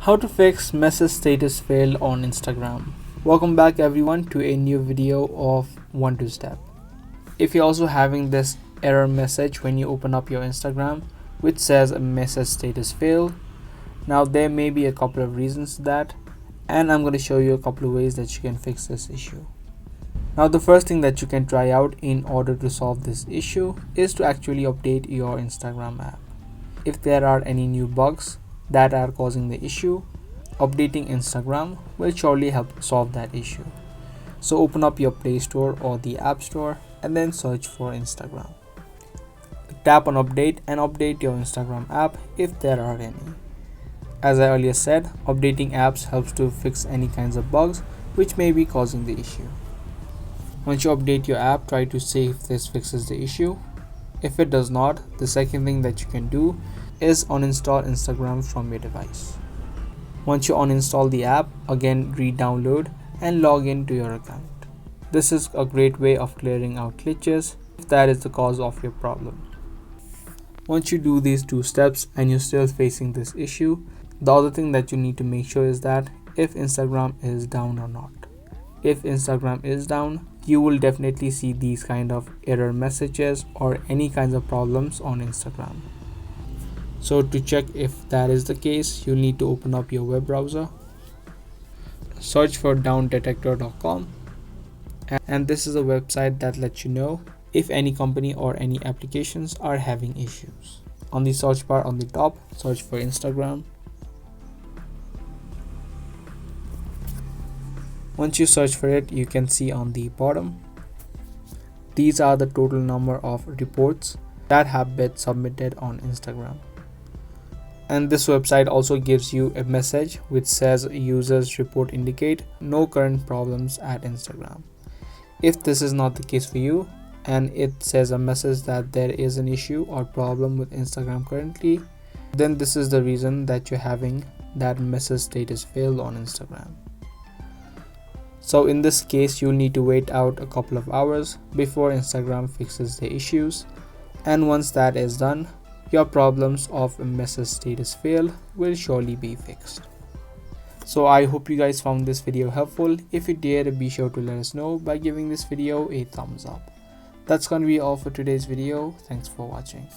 How to fix message status failed on Instagram. Welcome back everyone to a new video of 1-2 step. If you're also having this error message when you open up your Instagram which says a message status failed, now there may be a couple of reasons to that, and I'm going to show you a couple of ways that you can fix this issue. Now the first thing that you can try out in order to solve this issue is to actually update your Instagram app. If there are any new bugs that are causing the issue, updating Instagram will surely help solve that issue. So open up your Play Store or the App Store and then search for Instagram. Tap on update and update your Instagram app if there are any. As I earlier said, updating apps helps to fix any kinds of bugs which may be causing the issue. Once you update your app, try to see if this fixes the issue. If it does not, the second thing that you can do is uninstall Instagram from your device. Once you uninstall the app, again re-download and log into your account. This is a great way of clearing out glitches if that is the cause of your problem. Once you do these 2 steps and you're still facing this issue, the other thing that you need to make sure is that if Instagram is down or not. If Instagram is down, you will definitely see these kind of error messages or any kinds of problems on Instagram. So to check if that is the case, you'll need to open up your web browser, search for downdetector.com, and this is a website that lets you know if any company or any applications are having issues. On the search bar on the top, search for Instagram. Once you search for it, you can see on the bottom, these are the total number of reports that have been submitted on Instagram. And this website also gives you a message which says users report indicate no current problems at Instagram. If this is not the case for you and it says a message that there is an issue or problem with Instagram currently, then this is the reason that you're having that message status failed on Instagram. So in this case, you'll need to wait out a couple of hours before Instagram fixes the issues, and once that is done, your problems of a message status fail will surely be fixed. So I hope you guys found this video helpful. If you did, be sure to let us know by giving this video a thumbs up. That's gonna be all for today's video. Thanks for watching.